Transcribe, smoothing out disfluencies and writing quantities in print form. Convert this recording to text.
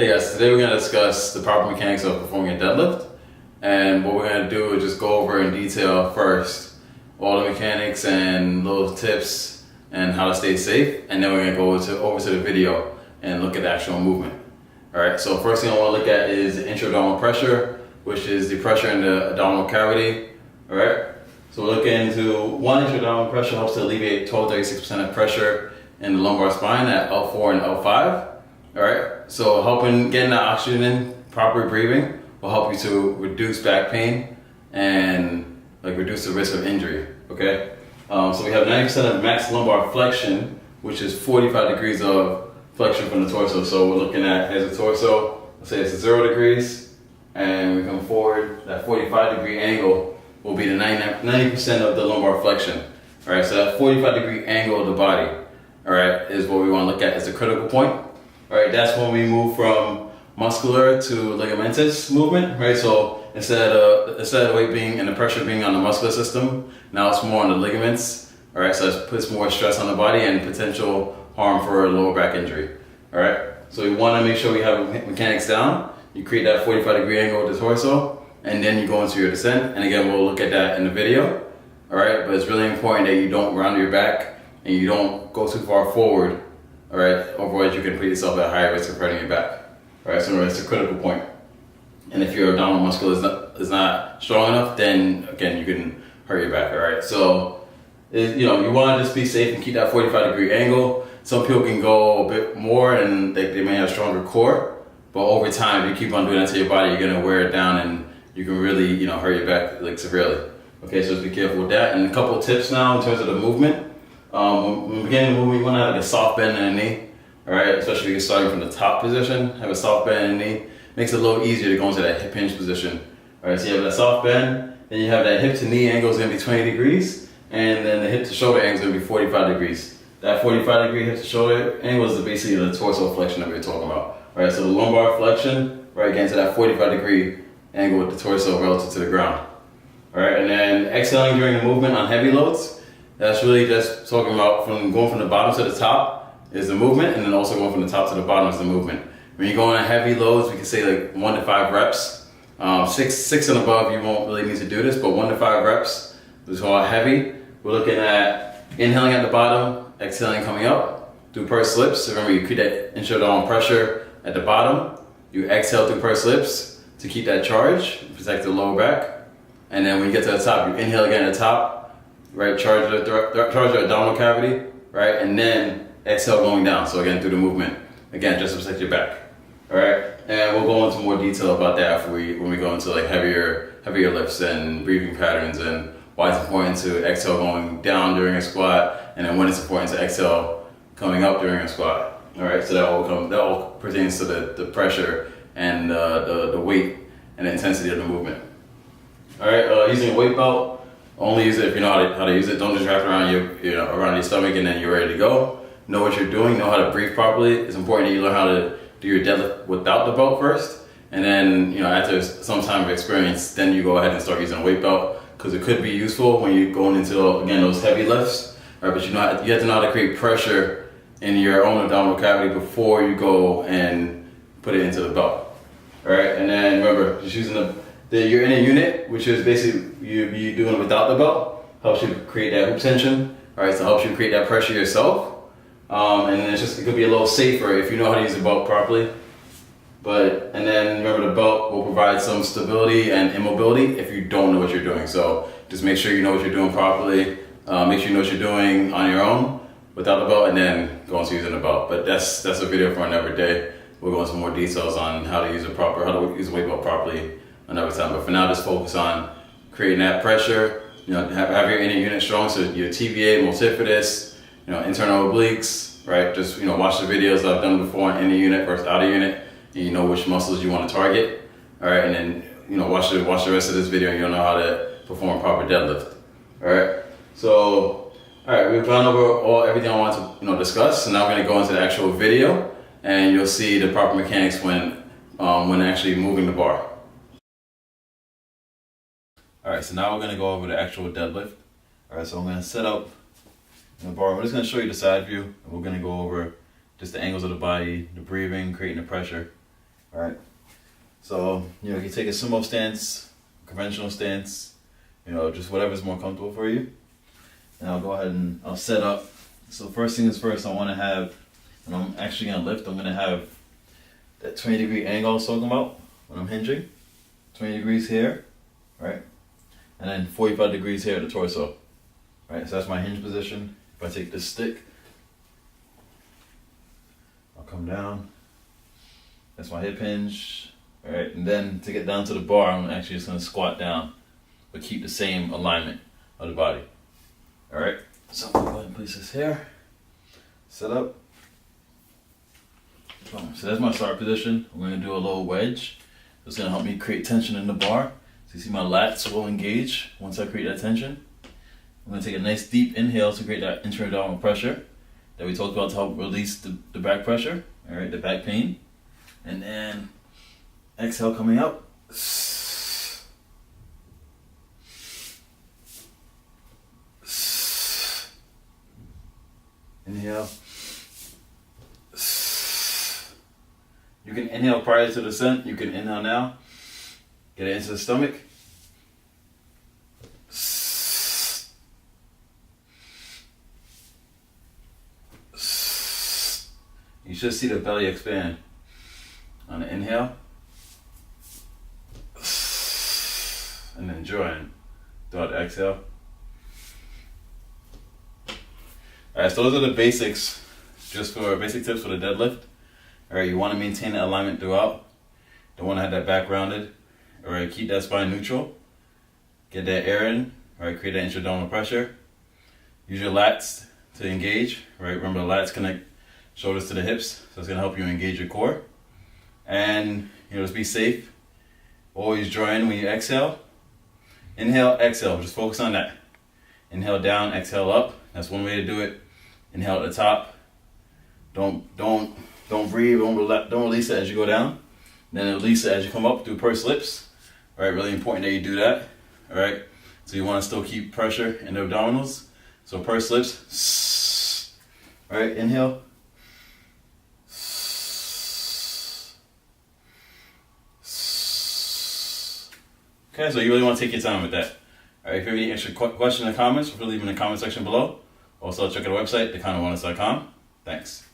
Hey guys, today we're going to discuss the proper mechanics of performing a deadlift. And what we're going to do is just go over in detail first all the mechanics and little tips and how to stay safe. And then we're going to go over to the video and look at the actual movement. Alright, so first thing I want to look at is the intra-abdominal pressure, which is the pressure in the abdominal cavity. Alright, so we're looking into one intra-abdominal pressure helps to alleviate 12-36% of pressure in the lumbar spine at L4 and L5. Alright, so getting that oxygen in, proper breathing will help you to reduce back pain and reduce the risk of injury. Okay, so we have 90% of max lumbar flexion, which is 45 degrees of flexion from the torso. So we're looking at, here's the torso, let's say it's 0 degrees, and we come forward, that 45-degree angle will be the 90% of the lumbar flexion. Alright, so that 45-degree angle of the body, alright, is what we want to look at as the critical point. Alright, that's when we move from muscular to ligamentous movement, right? So instead of the weight being and the pressure being on the muscular system, now it's more on the ligaments. Alright, so it puts more stress on the body and potential harm for a lower back injury. Alright, so we want to make sure we have mechanics down. You create that 45-degree angle with the torso, and then you go into your descent. And again, we'll look at that in the video. Alright, but it's really important that you don't round your back and you don't go too far forward. Alright, otherwise you can put yourself at higher risk of hurting your back. Alright, so it's a critical point. And if your abdominal muscle is not strong enough, then again you can hurt your back. Alright, so you want to just be safe and keep that 45-degree angle. Some people can go a bit more and they may have a stronger core, but over time if you keep on doing that to your body, you're gonna wear it down and you can really hurt your back severely. Okay, so just be careful with that. And a couple of tips now in terms of the movement. When we begin the movement, you want to have a soft bend in the knee, alright? Especially if you're starting from the top position, have a soft bend in the knee. Makes it a little easier to go into that hip hinge position. Alright, so you have that soft bend, then you have that hip to knee angle is going to be 20 degrees, and then the hip to shoulder angle is going to be 45 degrees. That 45-degree hip to shoulder angle is basically the torso flexion that we were talking about. Alright, so the lumbar flexion, right, again to that 45-degree angle with the torso relative to the ground. Alright, and then exhaling during the movement on heavy loads. That's really just talking about going from the bottom to the top is the movement, and then also going from the top to the bottom is the movement. When you go on heavy loads, we can say 1 to 5 reps. 6 and above, you won't really need to do this, but 1 to 5 reps is all heavy. We're looking at inhaling at the bottom, exhaling coming up, do pursed lips. So remember, you keep that intra-abdominal pressure at the bottom. You exhale through pursed lips to keep that charge, protect the lower back. And then when you get to the top, you inhale again at the top. Right, charge the abdominal cavity, right, and then exhale going down. So again, through the movement, again, just to protect your back. All right, and we'll go into more detail about that when we go into heavier lifts and breathing patterns and why it's important to exhale going down during a squat, and then when it's important to exhale coming up during a squat. All right, so that all pertains to the pressure and the weight and the intensity of the movement. All right, using a weight belt. Only use it if you know how to use it. Don't just wrap it around around your stomach and then you're ready to go. Know what you're doing. Know how to breathe properly. It's important that you learn how to do your deadlift without the belt first, and then after some time of experience, then you go ahead and start using a weight belt, because it could be useful when you're going into again those heavy lifts. Right, but you have to know how to create pressure in your own abdominal cavity before you go and put it into the belt. All right, and then remember, just using you're in a unit, which is basically you doing it without the belt, helps you create that hoop tension. All right, so it helps you create that pressure yourself, and then it could be a little safer if you know how to use the belt properly. And then remember, the belt will provide some stability and immobility if you don't know what you're doing. So just make sure you know what you're doing properly. Make sure you know what you're doing on your own without the belt, and then go into using the belt. But that's a video for another day. We'll go into more details on how to use a weight belt properly another time. But for now, just focus on creating that pressure. Have your inner unit strong, so your TVA, multifidus, internal obliques, right? Just watch the videos I've done before on inner unit versus outer unit, and you know which muscles you want to target. All right, and then watch the rest of this video, and you'll know how to perform proper deadlift. All right. So, all right, we've gone over everything I want to discuss. So now we're going to go into the actual video, and you'll see the proper mechanics when actually moving the bar. Alright, so now we're going to go over the actual deadlift. Alright, so I'm going to set up in the bar. I'm just going to show you the side view, and we're going to go over just the angles of the body, the breathing, creating the pressure, All right. So, you can take a sumo stance, conventional stance, just whatever's more comfortable for you. And I'll go ahead and I'll set up. So first thing is first, I want to have, when I'm actually going to lift, I'm going to have that 20-degree angle I was talking about when I'm hinging. 20 degrees here, right? And then 45 degrees here at the torso. Right, so that's my hinge position. If I take this stick, I'll come down. That's my hip hinge. All right, and then to get down to the bar, I'm actually just gonna squat down, but keep the same alignment of the body. All right, so I'm gonna go ahead and place this here. Set up. Boom. So that's my start position. I'm gonna do a little wedge. It's gonna help me create tension in the bar. So you see my lats will engage once I create that tension. I'm gonna take a nice deep inhale to create that intra-abdominal pressure that we talked about to help release the back pressure, all right, the back pain. And then exhale coming up. Inhale. You can inhale prior to the descent. You can inhale now. Get it into the stomach. You should see the belly expand on the inhale. And then join throughout the exhale. Alright, so those are the basics, just for basic tips for the deadlift. Alright, you want to maintain that alignment throughout. Don't want to have that back rounded. Alright, keep that spine neutral. Get that air in. Alright, create that intra-abdominal pressure. Use your lats to engage. Right, remember the lats connect shoulders to the hips, so it's going to help you engage your core. And just be safe. Always draw in when you exhale. Inhale, exhale. Just focus on that. Inhale down, exhale up. That's one way to do it. Inhale at the top. Don't breathe. Don't release it as you go down. Then release it as you come up through pursed lips. All right, really important that you do that. All right. So you want to still keep pressure in the abdominals. So pursed lips. All right. Inhale. Okay, so you really want to take your time with that. All right, if you have any extra questions or comments, feel free to leave them in the comment section below. Also, check out our website, DekhanaWellness.com. Thanks.